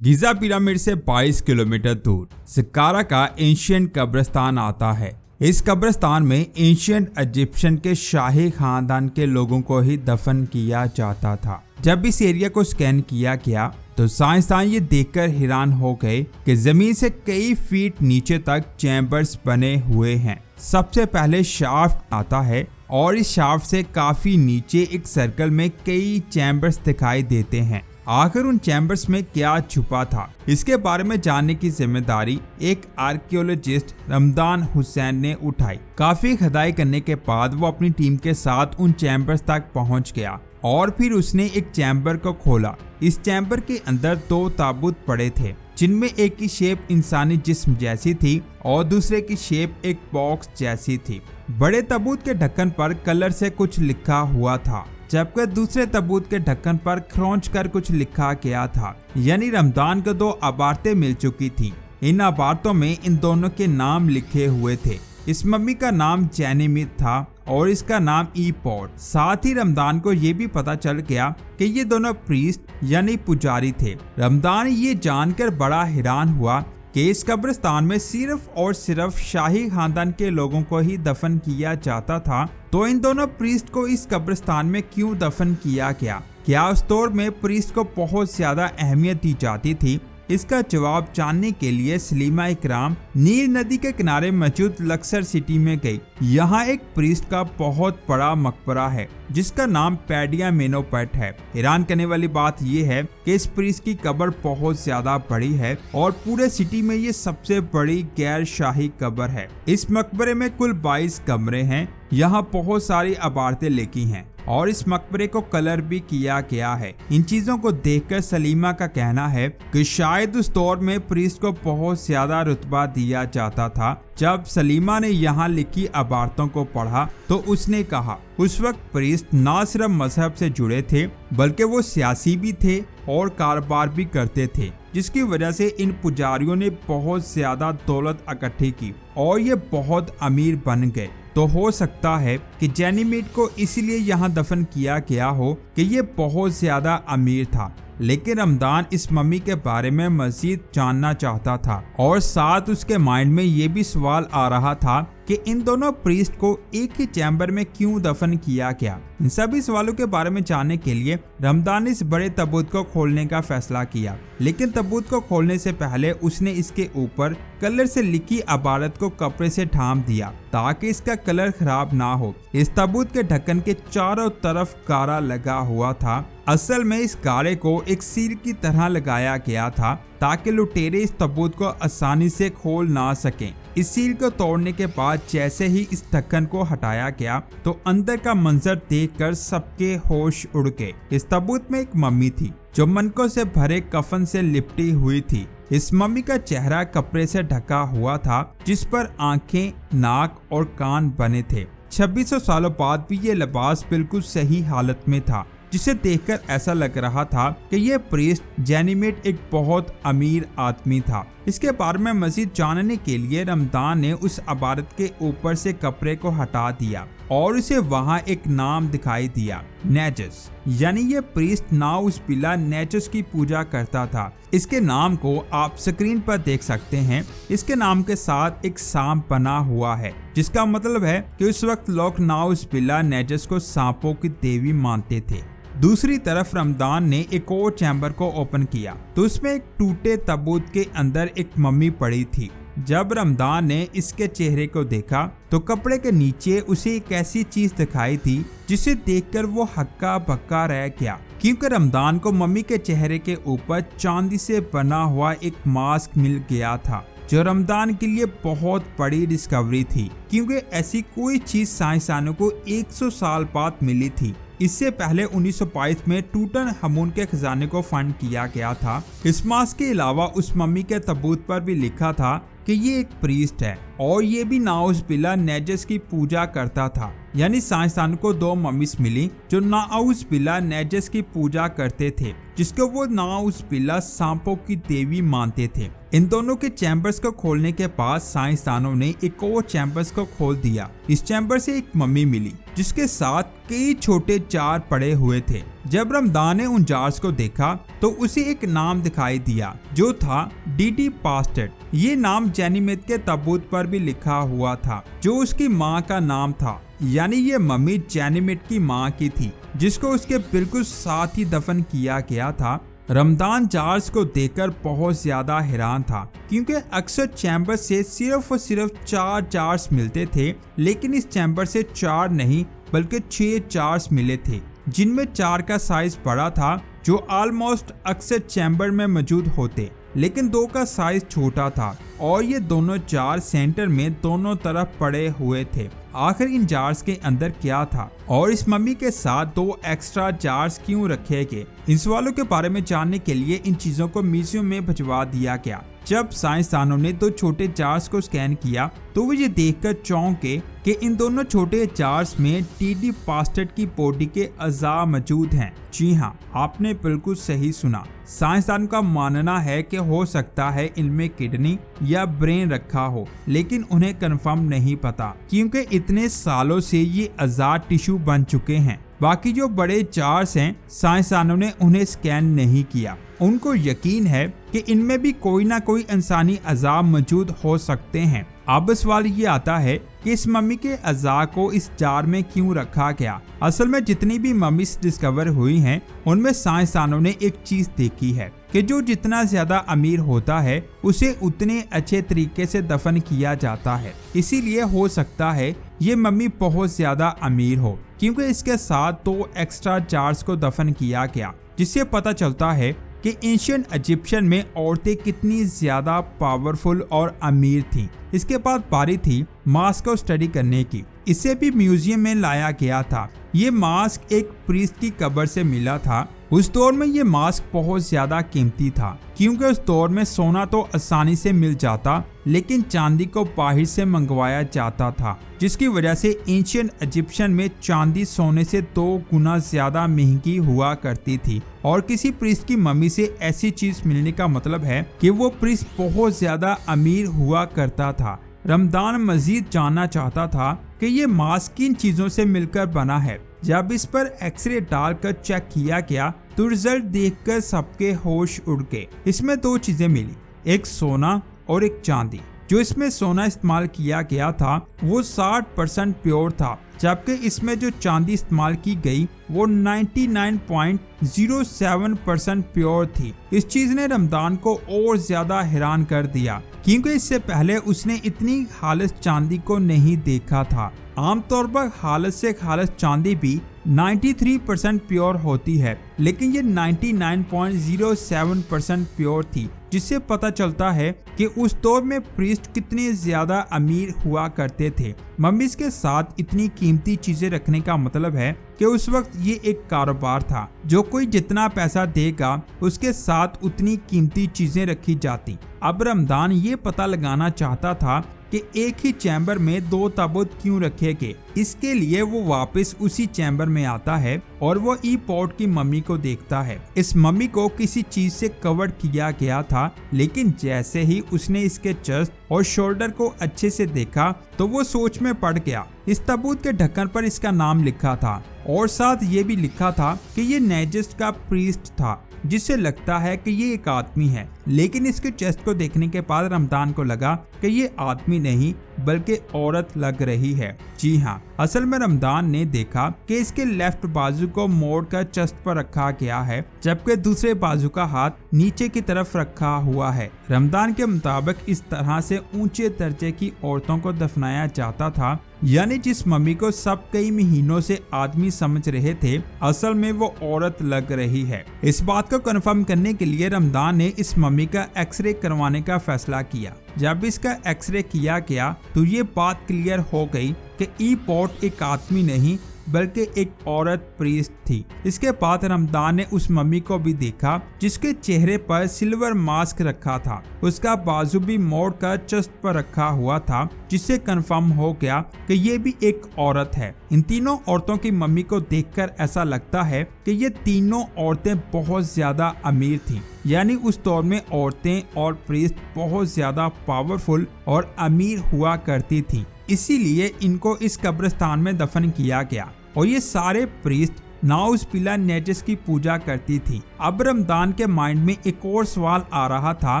गिजा pyramid से 22 kilometre दूर सकारा का एंशिएंट कब्रिस्तान आता है। इस कब्रिस्तान में एंशिएंट इजिप्शियन के शाही खानदान के लोगों को ही दफन किया जाता था। जब इस एरिया को स्कैन किया गया तो साइंसदान ये देखकर हैरान हो गए कि जमीन से कई फीट नीचे तक चैम्बर्स बने हुए हैं। सबसे पहले शाफ्ट आता है और इस शाफ्ट से काफी नीचे एक सर्कल में कई चैम्बर्स दिखाई देते हैं। आखिर उन चैम्बर्स में क्या छुपा था, इसके बारे में जानने की जिम्मेदारी एक आर्कियोलॉजिस्ट रमदान हुसैन ने उठाई। काफी खुदाई करने के बाद वो अपनी टीम के साथ उन चैम्बर्स तक पहुंच गया और फिर उसने एक चैम्बर को खोला। इस चैम्बर के अंदर 2 ताबूत पड़े थे, जिनमें एक की शेप इंसानी जिस्म जैसी थी और दूसरे की शेप एक बॉक्स जैसी थी। बड़े ताबूत के ढक्कन पर कलर से कुछ लिखा हुआ था, जबकि दूसरे ताबूत के ढक्कन पर खरोंच कर कुछ लिखा गया था। यानी रमदान को 2 अबारतें मिल चुकी थी। इन अबारतों में इन दोनों के नाम लिखे हुए थे। इस मम्मी का नाम जैनिमित था और इसका नाम ईपॉड। साथ ही रमदान को ये भी पता चल गया कि ये दोनों प्रीस्ट यानी पुजारी थे। रमदान ये जानकर बड़ा हैरान हुआ कि इस कब्रिस्तान में सिर्फ और सिर्फ शाही खानदान के लोगों को ही दफन किया जाता था। तो इन दोनों प्रीस्ट को इस कब्रिस्तान में क्यों दफन किया गया? क्या उस दौर में प्रीस्ट को बहुत ज्यादा अहमियत दी जाती थी? इसका जवाब जानने के लिए सलीमा इकराम नील नदी के किनारे मौजूद लक्सर सिटी में गई। यहाँ एक प्रीस्ट का बहुत बड़ा मकबरा है जिसका नाम पैडिया मेनोपेट है। हैरान करने वाली बात यह है कि इस प्रीस्ट की कब्र बहुत ज्यादा बड़ी है और पूरे सिटी में ये सबसे बड़ी गैर शाही कब्र है। इस मकबरे में कुल 22 कमरे हैं। यहाँ बहुत सारी अबारतें लिखी हैं और इस मकबरे को कलर भी किया गया है। इन चीजों को देखकर सलीमा का कहना है कि शायद उस दौर में प्रीस्ट को बहुत ज्यादा रुतबा दिया जाता था। जब सलीमा ने यहाँ लिखी अबारतों को पढ़ा तो उसने कहा उस वक्त प्रीस्ट न सिर्फ मजहब से जुड़े थे बल्कि वो सियासी भी थे और कारोबार भी करते थे, जिसकी वजह से इन पुजारियों ने बहुत ज्यादा दौलत इकट्ठी की और ये बहुत अमीर बन गए। तो हो सकता है कि जैनिमिड को इसलिए यहाँ दफन किया गया हो कि ये बहुत ज्यादा अमीर था। लेकिन रमदान इस मम्मी के बारे में मजीद जानना चाहता था और साथ उसके माइंड में ये भी सवाल आ रहा था कि इन दोनों प्रीस्ट को एक ही चैम्बर में क्यों दफन किया गया। इन सभी सवालों के बारे में जानने के लिए रमदान इस बड़े ताबूत को खोलने का फैसला किया। लेकिन ताबूत को खोलने से पहले उसने इसके ऊपर कलर से लिखी अबारत को कपड़े से ढांप दिया ताकि इसका कलर खराब ना हो। इस ताबूत के ढक्कन के चारों तरफ गारा लगा हुआ था। असल में इस गारे को एक सील की तरह लगाया गया था ताकि लुटेरे इस ताबूत को आसानी से खोल ना सकें। इस सील को तोड़ने के बाद जैसे ही इस ढक्कन को हटाया गया तो अंदर का मंजर देखकर सबके होश उड़ गए। इस ताबूत में एक मम्मी थी जो मनकों से भरे कफन से लिपटी हुई थी। इस मम्मी का चेहरा कपड़े से ढका हुआ था जिस पर आंखें, नाक और कान बने थे। 2600 सालों बाद भी ये लिबास बिल्कुल सही हालत में था, जिसे देखकर ऐसा लग रहा था कि यह प्रीस्ट जैनिमिड एक बहुत अमीर आदमी था। इसके बारे में मजीद जानने के लिए रमदान ने उस अबारत के ऊपर से कपड़े को हटा दिया और उसे वहां एक नाम दिखाई दिया, नेजस। यानी ये प्रीस्ट नाउज़ुबिल्लाह नेजस की पूजा करता था। इसके नाम को आप स्क्रीन पर देख सकते हैं। इसके नाम के साथ एक सांप बना हुआ है, जिसका मतलब है कि उस वक्त लोग नाउज़ुबिल्लाह नेजस को सांपों की देवी मानते थे। दूसरी तरफ रमदान ने एक और चैम्बर को ओपन किया तो उसमें एक टूटे ताबूत के अंदर एक मम्मी पड़ी थी। जब रमदान ने इसके चेहरे को देखा तो कपड़े के नीचे उसे एक ऐसी चीज दिखाई थी जिसे देखकर वो हक्का बक्का रह गया, क्योंकि रमदान को मम्मी के चेहरे के ऊपर चांदी से बना हुआ एक मास्क मिल गया था, जो रमदान के लिए बहुत बड़ी डिस्कवरी थी, क्योंकि ऐसी कोई चीज साइंसदानों को 100 साल बाद मिली थी। इससे पहले 1922 में टूटनखामुन के खजाने को फंड किया गया था। इस मास्क के अलावा उस मम्मी के ताबूत पर भी लिखा था कि ये एक प्रीस्ट है और ये भी नाउजुबिल्लाह नेजस की पूजा करता था। यानी साइंसदान को दो मम्मीज मिली जो नाउजुबिल्लाह नेजस की पूजा करते थे, जिसको वो नाउजुबिल्लाह सांपों की देवी मानते थे। इन दोनों के चैम्बर्स को खोलने के बाद साइंसदानों ने एक और चैम्बर्स को खोल दिया। इस चैम्बर से एक मम्मी मिली जिसके साथ कई छोटे जार पड़े हुए थे। जब रमदान ने उन जार्स को देखा तो उसे एक नाम दिखाई दिया जो था डीडी पास्टेड। ये नाम जेनीमेथ के ताबूत पर भी लिखा हुआ था जो उसकी माँ का नाम था। यानी ये मम्मी जेनीमेथ की माँ की थी जिसको उसके बिल्कुल साथ ही दफन किया गया था। रमदान जार्स को देखकर बहुत ज्यादा हैरान था क्योंकि अक्सर चैम्बर से सिर्फ और सिर्फ 4 जार्स मिलते थे, लेकिन इस चैम्बर से 4 नहीं बल्कि 6 जार्स मिले थे, जिनमें 4 का साइज बड़ा था जो ऑलमोस्ट अक्सर चैम्बर में मौजूद होते, लेकिन 2 का साइज छोटा था और ये दोनों जार सेंटर में दोनों तरफ पड़े हुए थे। आखिर इन जार्स के अंदर क्या था और इस मम्मी के साथ 2 एक्स्ट्रा जार्स क्यों रखे गए? इन सवालों के बारे में जानने के लिए इन चीजों को म्यूजियम में भिजवा दिया गया। जब साइंसदानों ने 2 छोटे जार्स को स्कैन किया तो वो ये देखकर चौंके कि इन दोनों छोटे जार्स में डीडी पास्टेड की बॉडी के अज़ा मौजूद हैं। जी हाँ, आपने बिल्कुल सही सुना। साइंसदान का मानना है कि हो सकता है इनमें किडनी या ब्रेन रखा हो, लेकिन उन्हें कंफर्म नहीं पता क्योंकि इतने सालों से ये अज़ा टिश्यू बन चुके हैं। बाकी जो बड़े जार्स हैं साइंसदानों ने उन्हें स्कैन नहीं किया। उनको यकीन है कि इनमें भी कोई ना कोई इंसानी अज़ा मौजूद हो सकते हैं। अब सवाल ये आता है कि इस मम्मी के अज़ा को इस जार में क्यों रखा गया? असल में जितनी भी मम्मीज डिस्कवर हुई हैं उनमें साइंसदानों ने एक चीज देखी है कि जो जितना ज्यादा अमीर होता है उसे उतने अच्छे तरीके से दफन किया जाता है। इसीलिए हो सकता है ये मम्मी बहुत ज्यादा अमीर हो क्योंकि इसके साथ 2 एक्स्ट्रा जार्स को दफन किया गया, जिससे पता चलता है कि एंशिएंट इजिप्शियन में औरतें कितनी ज्यादा पावरफुल और अमीर थीं। इसके बाद बारी थी मास्क को स्टडी करने की। इसे भी म्यूजियम में लाया गया था। ये मास्क एक प्रीस्ट की कब्र से मिला था। उस दौर में ये मास्क बहुत ज्यादा कीमती था क्योंकि उस दौर में सोना तो आसानी से मिल जाता, लेकिन चांदी को बाहर से मंगवाया जाता था, जिसकी वजह से एंशिएंट इजिप्शियन में चांदी सोने से 2 गुना ज्यादा महंगी हुआ करती थी। और किसी प्रीस्ट की मम्मी से ऐसी चीज मिलने का मतलब है कि वो प्रीस्ट बहुत ज्यादा अमीर हुआ करता था। रमदान मजीद जानना चाहता था कि ये मास्क किन चीजों से मिलकर बना है। जब इस पर एक्सरे डालकर चेक किया गया तो रिजल्ट देखकर सबके होश उड़ गए। इसमें 2 चीजें मिली, एक सोना और एक चांदी। जो इसमें सोना इस्तेमाल किया गया था वो 60% प्योर था, जबकि इसमें जो चांदी इस्तेमाल की गई वो 99.07% प्योर थी। इस चीज ने रमदान को और ज्यादा हैरान कर दिया क्योंकि इससे पहले उसने इतनी खालिस चांदी को नहीं देखा था। आमतौर पर खालिस से खालिस चांदी भी 93% प्योर होती है, लेकिन ये 99.07% प्योर थी, जिससे पता चलता है कि उस दौर में प्रीस्ट कितने ज्यादा अमीर हुआ करते थे। मम्मीज के साथ इतनी कीमती चीजें रखने का मतलब है कि उस वक्त ये एक कारोबार था। जो कोई जितना पैसा देगा उसके साथ उतनी कीमती चीजें रखी जाती। अब रमदान ये पता लगाना चाहता था कि एक ही चैम्बर में 2 ताबूत क्यों रखे गए। इसके लिए वो वापस उसी चैम्बर में आता है और वो ई पॉट की मम्मी को देखता है। इस मम्मी को किसी चीज से कवर किया गया था, लेकिन जैसे ही उसने इसके चेस्ट और शोल्डर को अच्छे से देखा तो वो सोच में पड़ गया। इस ताबूत के ढक्कन पर इसका नाम लिखा था और साथ ये भी लिखा था कि ये नेजस का प्रीस्ट था, जिससे लगता है कि ये एक आदमी है। लेकिन इसके चेस्ट को देखने के बाद रमदान को लगा कि ये आदमी नहीं बल्कि औरत लग रही है। जी हाँ, असल में रमदान ने देखा कि इसके लेफ्ट बाजू को मोड़कर चेस्ट पर रखा गया है, जबकि दूसरे बाजू का हाथ नीचे की तरफ रखा हुआ है। रमदान के मुताबिक इस तरह से ऊंचे दर्जे की औरतों को दफनाया जाता था, यानी जिस मम्मी को सब कई महीनों से आदमी समझ रहे थे, असल में वो औरत लग रही है। इस बात को कंफर्म करने के लिए रमदान ने इस मम्मी का एक्सरे करवाने का फैसला किया। जब इसका एक्सरे किया गया तो ये बात क्लियर हो गई कि ई पॉट एक आदमी नहीं बल्कि एक औरत प्रीस्ट थी। इसके बाद रमदान ने उस मम्मी को भी देखा जिसके चेहरे पर सिल्वर मास्क रखा था। उसका बाजू भी मोड़ कर चेस्ट पर रखा हुआ था, जिससे कंफर्म हो गया कि ये भी एक औरत है। इन तीनों औरतों की मम्मी को देखकर ऐसा लगता है कि ये तीनों औरतें बहुत ज्यादा अमीर थीं। यानी उस दौर में औरतें और प्रीस्ट बहुत ज्यादा पावरफुल और अमीर हुआ करती थी, इसीलिए इनको इस कब्रिस्तान में दफन किया गया। और ये सारे प्रीस्ट नाउज़बिल्लाह नेजस की पूजा करती थी। अब रमदान के माइंड में एक और सवाल आ रहा था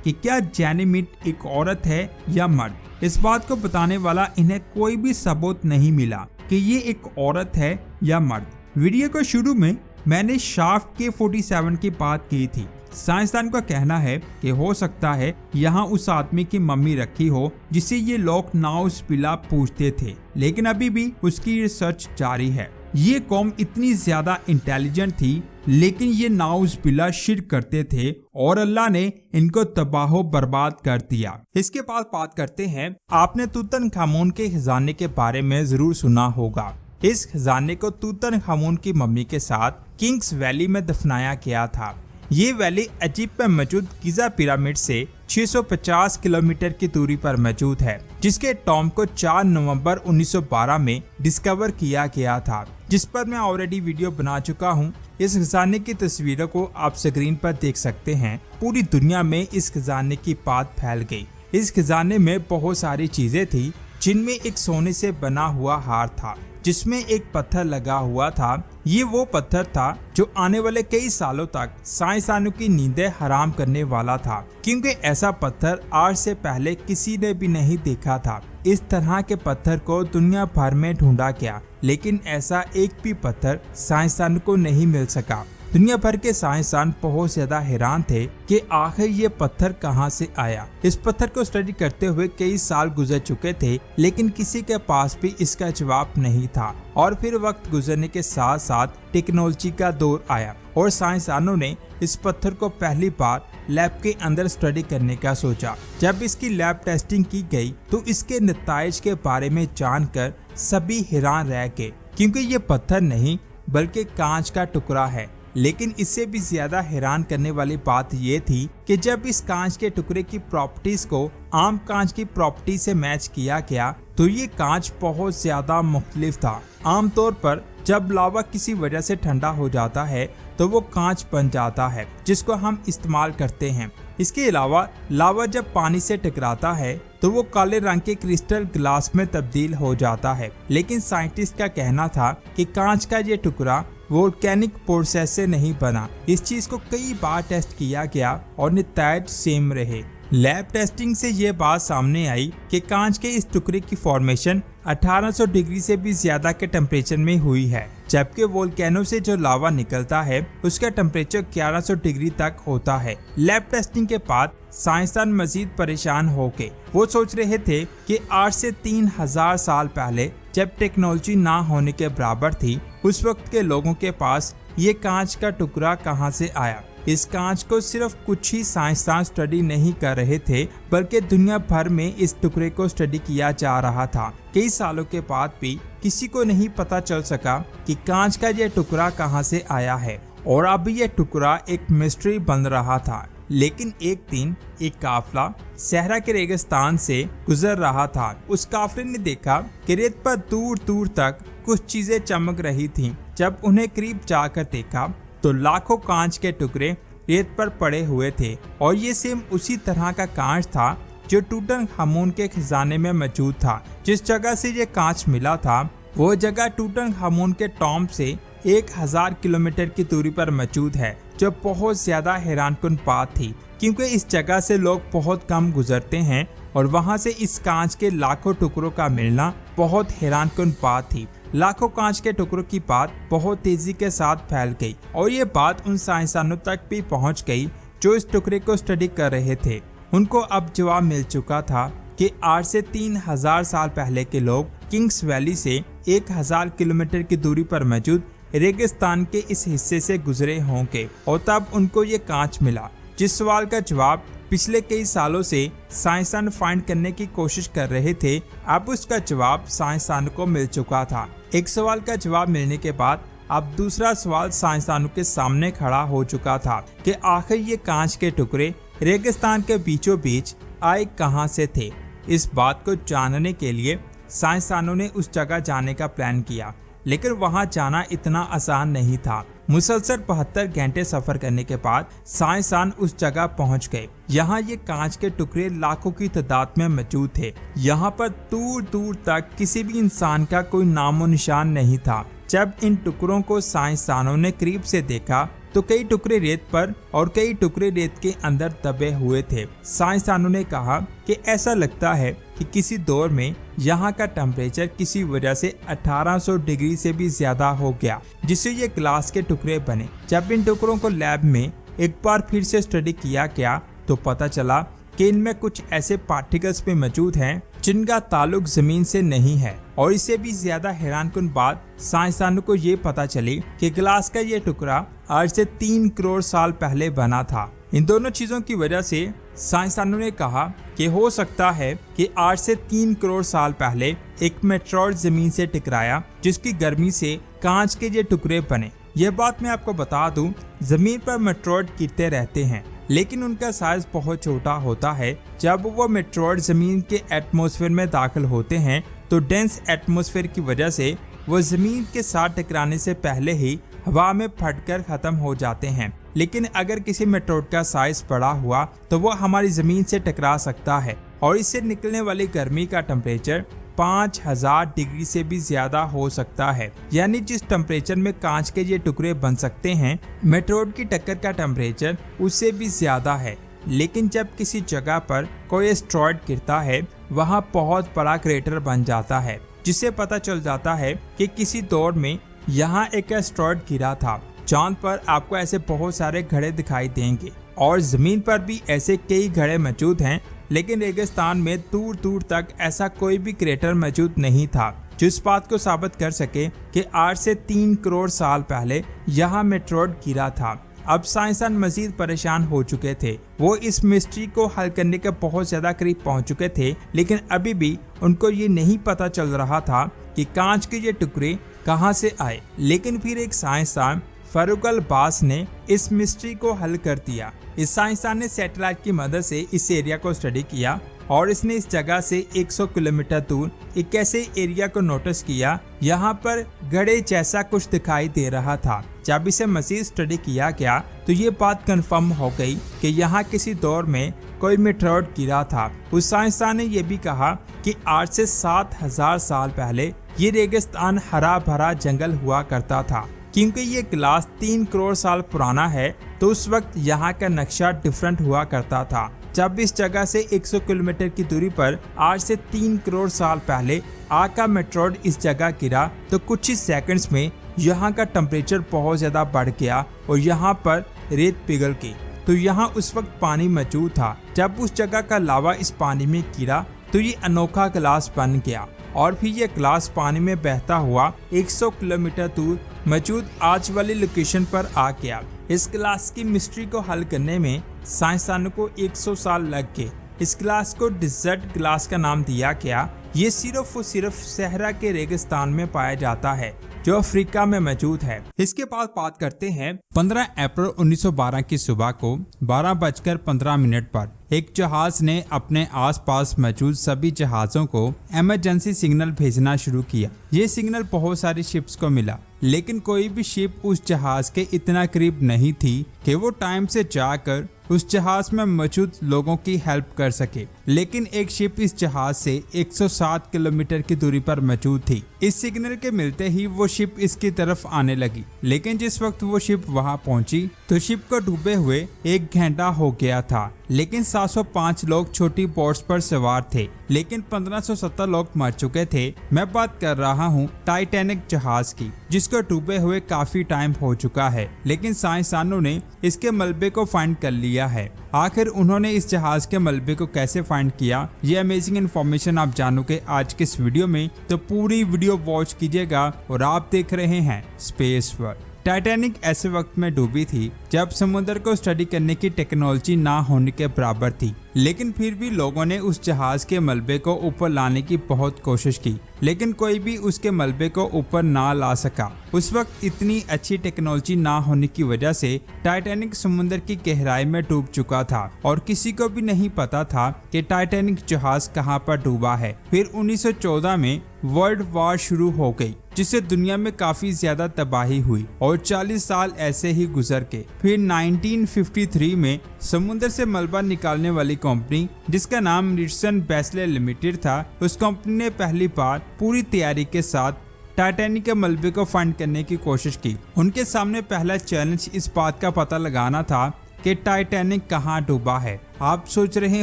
कि क्या जैनिमिट एक औरत है या मर्द। इस बात को बताने वाला इन्हें कोई भी सबूत नहीं मिला कि ये एक औरत है या मर्द। वीडियो को शुरू में मैंने शाफ्ट K47 की बात की थी। साइंसदान का कहना है कि हो सकता है यहाँ उस आदमी की मम्मी रखी हो जिसे ये लोग नाउज़बिल्लाह पूछते थे, लेकिन अभी भी उसकी रिसर्च जारी है। ये कौम इतनी ज्यादा इंटेलिजेंट थी, लेकिन ये नाउज़बिल्लाह शिर्क करते थे और अल्लाह ने इनको तबाहो बर्बाद कर दिया। इसके बाद बात करते हैं, आपने तूतनखामुन के खजाने के बारे में जरूर सुना होगा। इस खजाने को तूतनखामुन की मम्मी के साथ किंग्स वैली में दफनाया गया था। ये वैली इजिप्ट में मौजूद गिजा पिरामिड से 650 किलोमीटर की दूरी पर मौजूद है, जिसके टॉम को 4 नवंबर 1912 में डिस्कवर किया गया था, जिस पर मैं ऑलरेडी वीडियो बना चुका हूँ। इस खजाने की तस्वीरों को आप स्क्रीन पर देख सकते हैं। पूरी दुनिया में इस खजाने की बात फैल गई। इस खजाने में बहुत सारी चीजें थी, जिनमें एक सोने से बना हुआ हार था, जिसमें एक पत्थर लगा हुआ था। ये वो पत्थर था जो आने वाले कई सालों तक साइंसदानों की नींदें हराम करने वाला था, क्योंकि ऐसा पत्थर आज से पहले किसी ने भी नहीं देखा था। इस तरह के पत्थर को दुनिया भर में ढूंढा गया, लेकिन ऐसा एक भी पत्थर साइंसदानों को नहीं मिल सका। दुनिया भर के साइंसदान बहुत ज्यादा हैरान थे कि आखिर ये पत्थर कहां से आया। इस पत्थर को स्टडी करते हुए कई साल गुजर चुके थे, लेकिन किसी के पास भी इसका जवाब नहीं था। और फिर वक्त गुजरने के साथ साथ टेक्नोलॉजी का दौर आया और साइंसदानों ने इस पत्थर को पहली बार लैब के अंदर स्टडी करने का सोचा। जब इसकी लैब टेस्टिंग की गई तो इसके नताइज के बारे में जानकर सभी हैरान रह गए, क्योंकि ये पत्थर नहीं बल्कि कांच का टुकड़ा है। लेकिन इससे भी ज्यादा हैरान करने वाली बात ये थी कि जब इस कांच के टुकड़े की प्रॉपर्टीज को आम कांच की प्रॉपर्टी से मैच किया गया तो ये कांच बहुत ज्यादा मुख्तलिफ था। आमतौर पर जब लावा किसी वजह से ठंडा हो जाता है तो वो कांच बन जाता है, जिसको हम इस्तेमाल करते हैं। इसके अलावा लावा जब पानी से टकराता है तो वो काले रंग के क्रिस्टल ग्लास में तब्दील हो जाता है। लेकिन साइंटिस्ट का कहना था कि कांच का ये टुकड़ा वोल्केनिक प्रोसेस से नहीं बना। इस चीज को कई बार टेस्ट किया गया और नतीजे सेम रहे। लैब टेस्टिंग से ये बात सामने आई कि कांच के इस टुकड़े की फॉर्मेशन 1800 डिग्री से भी ज्यादा के टेम्परेचर में हुई है, जबकि वोल्केनो से जो लावा निकलता है उसका टेम्परेचर 1100 डिग्री तक होता है। लैब टेस्टिंग के बाद साइंसदान मजीद परेशान हो गए। वो सोच रहे थे कि आज से 3000 साल पहले जब टेक्नोलॉजी ना होने के बराबर थी, उस वक्त के लोगों के पास ये कांच का टुकड़ा कहां से आया। इस कांच को सिर्फ कुछ ही साइंसदान स्टडी नहीं कर रहे थे, बल्कि दुनिया भर में इस टुकड़े को स्टडी किया जा रहा था। कई सालों के बाद भी किसी को नहीं पता चल सका कि कांच का यह टुकड़ा कहां से आया है, और अब यह टुकड़ा एक मिस्ट्री बन रहा था। लेकिन एक दिन एक काफला सहरा के रेगिस्तान से गुजर रहा था। उस काफले ने देखा कि रेत पर दूर दूर तक कुछ चीजें चमक रही थीं। जब उन्हें करीब जाकर देखा तो लाखों कांच के टुकड़े रेत पर पड़े हुए थे, और ये सेम उसी तरह का कांच था जो तूतनखामुन के खजाने में मौजूद था। जिस जगह से ये कांच मिला था वो जगह तूतनखामुन के टॉम से 1000 किलोमीटर की दूरी पर मौजूद है, जो बहुत ज्यादा हैरानकुन बात थी, क्योंकि इस जगह से लोग बहुत कम गुजरते हैं और वहां से इस कांच के लाखों टुकड़ों का मिलना बहुत हैरानकुन बात थी। लाखों कांच के टुकड़ों की बात बहुत तेजी के साथ फैल गई, और ये बात उन साइंसदानों तक भी पहुंच गई जो इस टुकड़े को स्टडी कर रहे थे। उनको अब जवाब मिल चुका था कि आज से 3000 साल पहले के लोग किंग्स वैली से 1000 किलोमीटर की दूरी पर मौजूद रेगिस्तान के इस हिस्से से गुजरे होंगे, और तब उनको ये कांच मिला। जिस सवाल का जवाब पिछले कई सालों से साइंसदान फाइंड करने की कोशिश कर रहे थे, अब उसका जवाब साइंसदान को मिल चुका था। एक सवाल का जवाब मिलने के बाद अब दूसरा सवाल साइंसदानों के सामने खड़ा हो चुका था कि आखिर ये कांच के टुकड़े रेगिस्तान के बीचों बीच आए कहां से थे। इस बात को जानने के लिए साइंसदानों ने उस जगह जाने का प्लान किया, लेकिन वहां जाना इतना आसान नहीं था। मुसलसल 72 घंटे सफर करने के बाद साइंसदान उस जगह पहुंच गए। यहाँ ये कांच के टुकड़े लाखों की तादाद में मौजूद थे। यहाँ पर दूर दूर तक किसी भी इंसान का कोई नामो निशान नहीं था। जब इन टुकड़ों को साइंसदानों ने करीब से देखा तो कई टुकड़े रेत पर और कई टुकड़े रेत के अंदर दबे हुए थे। साइंसदानों ने कहा कि ऐसा लगता है कि किसी दौर में यहाँ का टेम्परेचर किसी वजह से 1800 डिग्री से भी ज्यादा हो गया, जिससे ये ग्लास के टुकड़े बने। जब इन टुकड़ों को लैब में एक बार फिर से स्टडी किया गया तो पता चला कि इनमें कुछ ऐसे पार्टिकल्स भी मौजूद हैं जिनका ताल्लुक जमीन से नहीं है। और इससे भी ज्यादा हैरानकुन बात साइंसदानों को ये पता चली कि ग्लास का ये टुकड़ा आज से 3 करोड़ साल पहले बना था। इन दोनों चीजों की वजह से साइंसदानों ने कहा कि हो सकता है कि आज से 3 करोड़ साल पहले एक मेटेओर जमीन से टकराया, जिसकी गर्मी से कांच के ये टुकड़े बने। ये बात मैं आपको बता दूं, जमीन पर मेटेओर गिरते रहते हैं, लेकिन उनका साइज बहुत छोटा होता है। जब वो मेटेओर जमीन के एटमॉस्फेयर में दाखिल होते हैं तो डेंस एटमॉस्फेयर की वजह से वो जमीन के साथ टकराने से पहले ही हवा में फटकर खत्म हो जाते हैं। लेकिन अगर किसी मेटेओर का साइज बड़ा हुआ तो वो हमारी जमीन से टकरा सकता है और इससे निकलने वाली गर्मी का टेम्परेचर 5000 डिग्री से भी ज्यादा हो सकता है। यानी जिस टेम्परेचर में कांच के ये टुकड़े बन सकते हैं, मेटेओर की टक्कर का टेम्परेचर उससे भी ज्यादा है। लेकिन जब किसी जगह पर कोई एस्टेरॉयड गिरता है, वहाँ बहुत बड़ा क्रेटर बन जाता है, जिससे पता चल जाता है कि किसी दौर में यहाँ एक एस्टेरॉयड गिरा था। चांद पर आपको ऐसे बहुत सारे घड़े दिखाई देंगे और जमीन पर भी ऐसे कई घड़े मौजूद हैं, लेकिन रेगिस्तान में दूर दूर तक ऐसा कोई भी क्रेटर मौजूद नहीं था जो इस बात को साबित कर सके कि आज से 3 करोड़ साल पहले यहाँ मेटेओर गिरा था। अब साइंसदान मजीद परेशान हो चुके थे। वो इस मिस्ट्री को हल करने के बहुत ज्यादा करीब पहुंच चुके थे, लेकिन अभी भी उनको ये नहीं पता चल रहा था कि कांच के ये टुकड़े कहां से आए। लेकिन फिर एक साइंसदान फरूक अल-बास ने इस मिस्ट्री को हल कर दिया। इस साइंसदान ने सैटेलाइट की मदद से इस एरिया को स्टडी किया और इसने इस जगह से 100 किलोमीटर दूर एक ऐसे एरिया को नोटिस किया, यहाँ पर घड़े जैसा कुछ दिखाई दे रहा था। जब इसे मजीद स्टडी किया गया तो ये बात कंफर्म हो गई कि यहाँ किसी दौर में कोई मेटेओर गिरा था। उस साइंसदान ने यह भी कहा कि आज से 7000 साल पहले ये रेगिस्तान हरा भरा जंगल हुआ करता था। क्योंकि ये ग्लास 3 करोड़ साल पुराना है तो उस वक्त यहाँ का नक्शा डिफरेंट हुआ करता था। जब इस जगह से 100 किलोमीटर की दूरी पर आज से 3 करोड़ साल पहले आका मेटेओर इस जगह गिरा तो कुछ ही सेकंड्स में यहाँ का टेम्परेचर बहुत ज्यादा बढ़ गया और यहाँ पर रेत पिघल गई। तो यहाँ उस वक्त पानी मौजूद था। जब उस जगह का लावा इस पानी में गिरा तो ये अनोखा ग्लास बन गया और फिर ये ग्लास पानी में बहता हुआ 100 किलोमीटर दूर मौजूद आज वाली लोकेशन पर आ गया। इस ग्लास की मिस्ट्री को हल करने में साइंसदानों को 100 साल लग गए। इस ग्लास को डेजर्ट ग्लास का नाम दिया गया। ये सिर्फ और सिर्फ सहरा के रेगिस्तान में पाया जाता है जो अफ्रीका में मौजूद है। इसके बाद बात करते हैं 15 अप्रैल 1912 की सुबह को 12:15 पर एक जहाज ने अपने आसपास मौजूद सभी जहाजों को इमरजेंसी सिग्नल भेजना शुरू किया। ये सिग्नल बहुत सारी शिप्स को मिला, लेकिन कोई भी शिप उस जहाज के इतना करीब नहीं थी कि वो टाइम से जाकर उस जहाज में मौजूद लोगों की हेल्प कर सके। लेकिन एक शिप इस जहाज से 107 किलोमीटर की दूरी पर मौजूद थी। इस सिग्नल के मिलते ही वो शिप इसकी तरफ आने लगी, लेकिन जिस वक्त वो शिप वहां पहुंची तो शिप को डूबे हुए 1 घंटा हो गया था। लेकिन 705 लोग छोटी बोट्स पर सवार थे, लेकिन 1570 लोग मर चुके थे। मैं बात कर रहा हूँ टाइटैनिक जहाज की, जिसको डूबे हुए काफी टाइम हो चुका है, लेकिन साइंसदानों ने इसके मलबे को फाइंड कर लिया है। आखिर उन्होंने इस जहाज के मलबे को कैसे फाइंड किया, ये अमेजिंग इन्फॉर्मेशन आप जानोगे आज के इस वीडियो में, तो पूरी वीडियो वॉच कीजिएगा। और आप देख रहे हैं स्पेस वर्ल्ड। टाइटैनिक ऐसे वक्त में डूबी थी जब समुद्र को स्टडी करने की टेक्नोलॉजी ना होने के बराबर थी। लेकिन फिर भी लोगों ने उस जहाज के मलबे को ऊपर लाने की बहुत कोशिश की, लेकिन कोई भी उसके मलबे को ऊपर ना ला सका। उस वक्त इतनी अच्छी टेक्नोलॉजी ना होने की वजह से टाइटैनिक समुद्र की गहराई में डूब चुका था और किसी को भी नहीं पता था कि टाइटैनिक जहाज कहां पर डूबा है। फिर 1914 में वर्ल्ड वॉर शुरू हो गई, जिससे दुनिया में काफी ज्यादा तबाही हुई और 40 साल ऐसे ही गुजर के फिर 1953 में समुद्र से मलबा निकालने वाली कंपनी, जिसका नाम रिचर्डसन बैचलर लिमिटेड था, उस कंपनी ने पहली बार पूरी तैयारी के साथ टाइटैनिक के मलबे को फाइंड करने की कोशिश की। उनके सामने पहला चैलेंज इस बात का पता लगाना था कि टाइटैनिक कहां डूबा है। आप सोच रहे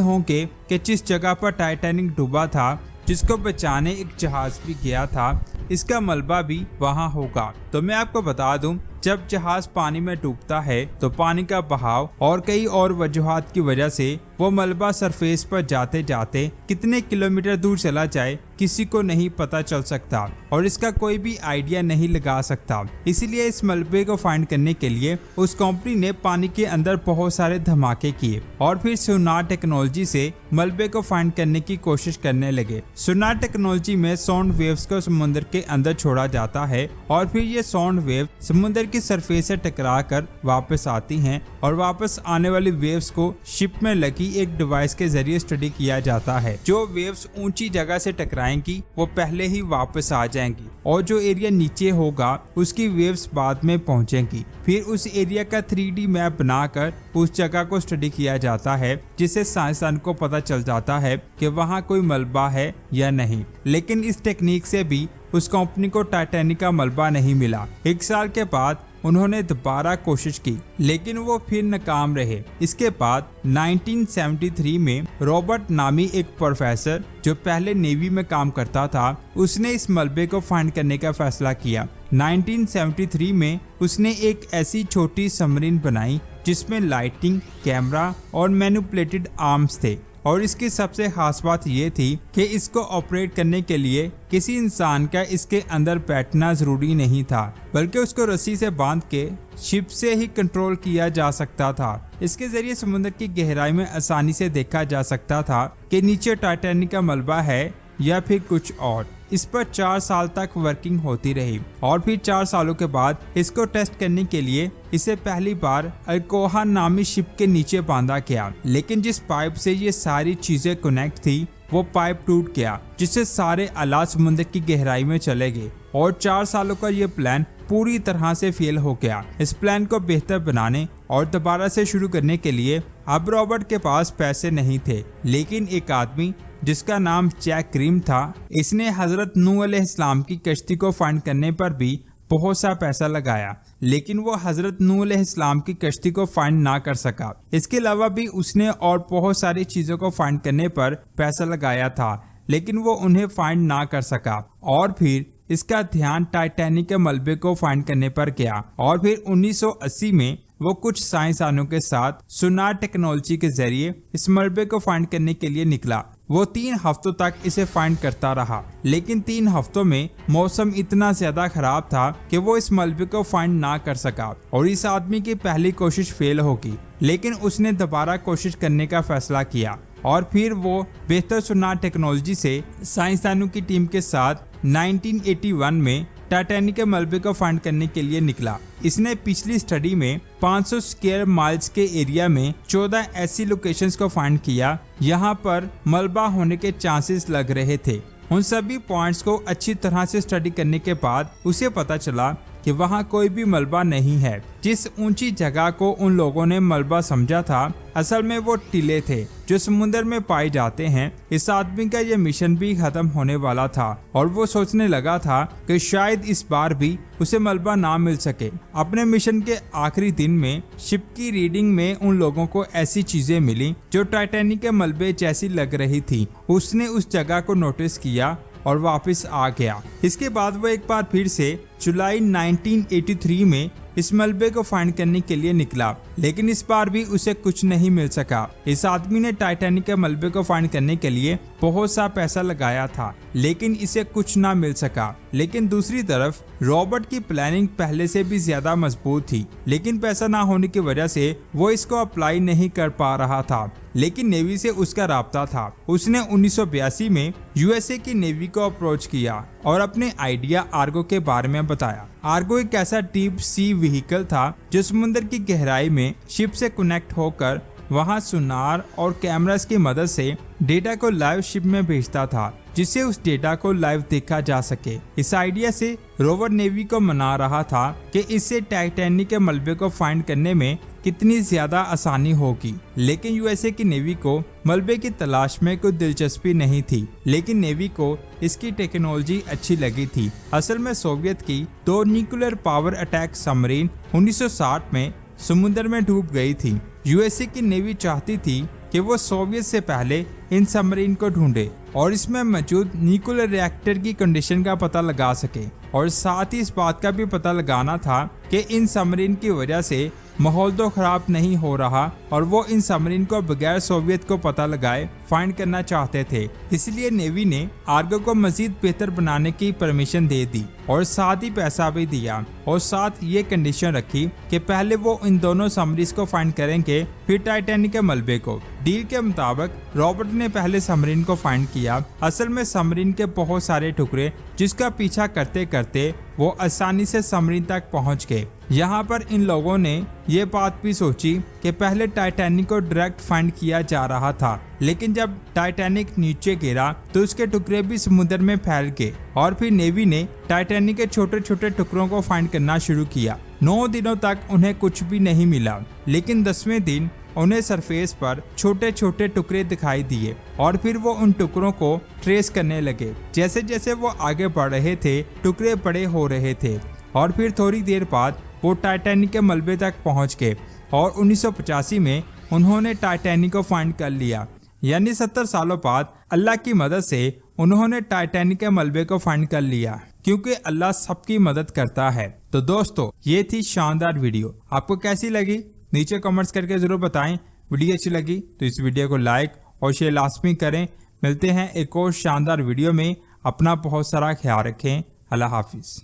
होंगे कि जिस जगह पर टाइटैनिक डूबा था, जिसको बचाने एक जहाज भी गया था, इसका मलबा भी वहां होगा। तो मैं आपको बता दूं, जब जहाज पानी में डूबता है तो पानी का बहाव और कई और वजूहात की वजह से वो मलबा सरफेस पर जाते जाते कितने किलोमीटर दूर चला जाए किसी को नहीं पता चल सकता और इसका कोई भी आइडिया नहीं लगा सकता। इसीलिए इस मलबे को फाइंड करने के लिए उस कंपनी ने पानी के अंदर बहुत सारे धमाके किए और फिर सोनार टेक्नोलॉजी से मलबे को फाइंड करने की कोशिश करने लगे। सोनार टेक्नोलॉजी में साउंड वेव्स को समुद्र के अंदर छोड़ा जाता है और फिर ये साउंड वेव समुद्र की सरफेस से टकरा कर वापस आती हैं और वापस आने वाली वेव्स को शिप में लगी एक डिवाइस के जरिए स्टडी किया जाता है। जो वेव्स ऊंची जगह से टकराएंगी वो पहले ही वापस आ जाएंगी और जो एरिया नीचे होगा उसकी वेव्स बाद में पहुंचेंगी। फिर उस एरिया का 3D मैप बनाकर उस जगह को स्टडी किया जाता है, जिससे साइंसदान को पता चल जाता है कि वहां कोई मलबा है या नहीं। लेकिन इस टेक्निक से भी उस कंपनी को टाइटैनिक का मलबा नहीं मिला। 1 साल के बाद उन्होंने दोबारा कोशिश की, लेकिन वो फिर नाकाम रहे। इसके बाद 1973 में रॉबर्ट नामी एक प्रोफेसर जो पहले नेवी में काम करता था, उसने इस मलबे को फाइंड करने का फैसला किया। 1973 में उसने एक ऐसी छोटी सबमरीन बनाई जिसमें लाइटिंग, कैमरा और मैनिपुलेटेड आर्म्स थे और इसकी सबसे खास बात ये थी कि इसको ऑपरेट करने के लिए किसी इंसान का इसके अंदर बैठना जरूरी नहीं था, बल्कि उसको रस्सी से बांध के शिप से ही कंट्रोल किया जा सकता था। इसके जरिए समुद्र की गहराई में आसानी से देखा जा सकता था कि नीचे टाइटैनिक का मलबा है या फिर कुछ और। इस पर 4 साल तक वर्किंग होती रही और फिर 4 सालों के बाद इसको टेस्ट करने के लिए इसे पहली बार अल्कोहा नामी शिप के नीचे बांधा गया। लेकिन जिस पाइप से ये सारी चीजें कनेक्ट थी वो पाइप टूट गया, जिससे सारे आलात समुद्र की गहराई में चले गए और 4 सालों का ये प्लान पूरी तरह से फेल हो गया। इस प्लान को बेहतर बनाने और दोबारा से शुरू करने के लिए अब रॉबर्ट के पास पैसे नहीं थे, लेकिन एक आदमी जिसका नाम जैक क्रीम था, इसने हजरत नूह अलैहिस्सलाम की कश्ती को फाइंड करने पर भी बहुत सा पैसा लगाया, लेकिन वो हजरत नूह अलैहिस्सलाम की कश्ती को फाइंड ना कर सका। इसके अलावा भी उसने और बहुत सारी चीजों को फाइंड करने पर पैसा लगाया था, लेकिन वो उन्हें फाइंड ना कर सका और फिर इसका ध्यान टाइटैनिक के मलबे को फाइंड करने पर गया और फिर 1980 में वो कुछ साइंसदानों के साथ सोनार टेक्नोलॉजी के जरिए इस मलबे को फाइंड करने के लिए निकला। वो 3 हफ्तों तक इसे फाइंड करता रहा, लेकिन 3 हफ्तों में मौसम इतना ज्यादा खराब था कि वो इस मलबे को फाइंड ना कर सका और इस आदमी की पहली कोशिश फेल होगी। लेकिन उसने दोबारा कोशिश करने का फैसला किया और फिर वो बेहतर सोनार टेक्नोलॉजी से साइंसदानों की टीम के साथ 1981 में टाइटैनिक के मलबे को फाइंड करने के लिए निकला। इसने पिछली स्टडी में 500 स्क्वायर माइल्स के एरिया में 14 ऐसी लोकेशंस को फाइंड किया यहाँ पर मलबा होने के चांसेस लग रहे थे। उन सभी पॉइंट्स को अच्छी तरह से स्टडी करने के बाद उसे पता चला कि वहाँ कोई भी मलबा नहीं है। जिस ऊंची जगह को उन लोगों ने मलबा समझा था, असल में वो टीले थे जो समुद्र में पाए जाते हैं। इस आदमी का ये मिशन भी खत्म होने वाला था और वो सोचने लगा था कि शायद इस बार भी उसे मलबा ना मिल सके। अपने मिशन के आखिरी दिन में शिप की रीडिंग में उन लोगों को ऐसी चीजें मिली जो टाइटैनिक के मलबे जैसी लग रही थी। उसने उस जगह को नोटिस किया और वापस आ गया। इसके बाद वो एक बार फिर से जुलाई 1983 में इस मलबे को फाइंड करने के लिए निकला, लेकिन इस बार भी उसे कुछ नहीं मिल सका। इस आदमी ने टाइटैनिक के मलबे को फाइंड करने के लिए बहुत सा पैसा लगाया था, लेकिन इसे कुछ ना मिल सका। लेकिन दूसरी तरफ रॉबर्ट की प्लानिंग पहले से भी ज्यादा मजबूत थी, लेकिन पैसा ना होने की वजह से वो इसको अप्लाई नहीं कर पा रहा था। लेकिन नेवी से उसका राब्ता था। उसने 1982 में यूएसए की नेवी को अप्रोच किया और अपने आइडिया आर्गो के बारे में बताया। आर्गो एक ऐसा डीप सी व्हीकल था जो समुद्र की गहराई में शिप से कनेक्ट होकर वहां सुनार और कैमरास की मदद से डेटा को लाइव शिप में भेजता था, जिससे उस डेटा को लाइव देखा जा सके। इस आइडिया से रोवर नेवी को मना रहा था कि इससे टाइटैनिक के मलबे को फाइंड करने में कितनी ज्यादा आसानी होगी। लेकिन यूएसए की नेवी को मलबे की तलाश में कोई दिलचस्पी नहीं थी, लेकिन नेवी को इसकी टेक्नोलॉजी अच्छी लगी थी। असल में सोवियत की 2 न्यूक्लियर पावर अटैक सबमरीन 1960 में समुद्र में डूब गई थी। यूएसए की नेवी चाहती थी कि वो सोवियत से पहले इन सबमरीन को ढूंढे और इसमें मौजूद न्यूक्लियर रिएक्टर की कंडीशन का पता लगा सके, और साथ ही इस बात का भी पता लगाना था कि इन सबमरीन की वजह से माहौल तो खराब नहीं हो रहा, और वो इन सबमरीन को बगैर सोवियत को पता लगाए फाइंड करना चाहते थे। इसलिए नेवी ने आर्गो को मजीद बेहतर बनाने की परमिशन दे दी और साथ ही पैसा भी दिया, और साथ ये कंडीशन रखी कि पहले वो इन दोनों सबमरीन को फाइंड करेंगे, फिर टाइटैनिक के मलबे को। डील के मुताबिक रॉबर्ट ने पहले सबमरीन को फाइंड किया। असल में सबमरीन के बहुत सारे टुकड़े जिसका पीछा करते करते वो आसानी से सबमरीन तक पहुंच गए। यहाँ पर इन लोगों ने ये बात भी सोची कि पहले टाइटैनिक को डायरेक्ट फाइंड किया जा रहा था, लेकिन जब टाइटैनिक नीचे गिरा तो उसके टुकड़े भी समुद्र में फैल गए, और फिर नेवी ने टाइटैनिक के छोटे छोटे टुकड़ों को फाइंड करना शुरू किया। 9 दिनों तक उन्हें कुछ भी नहीं मिला, लेकिन 10वें दिन उन्हें सरफेस पर छोटे छोटे टुकड़े दिखाई दिए, और फिर वो उन टुकड़ों को ट्रेस करने लगे। जैसे जैसे वो आगे बढ़ रहे थे टुकड़े बड़े हो रहे थे, और फिर थोड़ी देर बाद वो टाइटैनिक के मलबे तक पहुंच गए, और 1985 में उन्होंने टाइटैनिक को फाइंड कर लिया। यानी 70 सालों बाद अल्लाह की मदद से उन्होंने टाइटैनिक के मलबे को फाइंड कर लिया, क्योंकि अल्लाह सबकी मदद करता है। तो दोस्तों, ये थी शानदार वीडियो। आपको कैसी लगी नीचे कमेंट्स करके जरूर बताएं। वीडियो अच्छी लगी तो इस वीडियो को लाइक और शेयर लाजमी करें। मिलते हैं एक और शानदार वीडियो में। अपना बहुत सारा ख्याल रखें। अल्लाह हाफिज।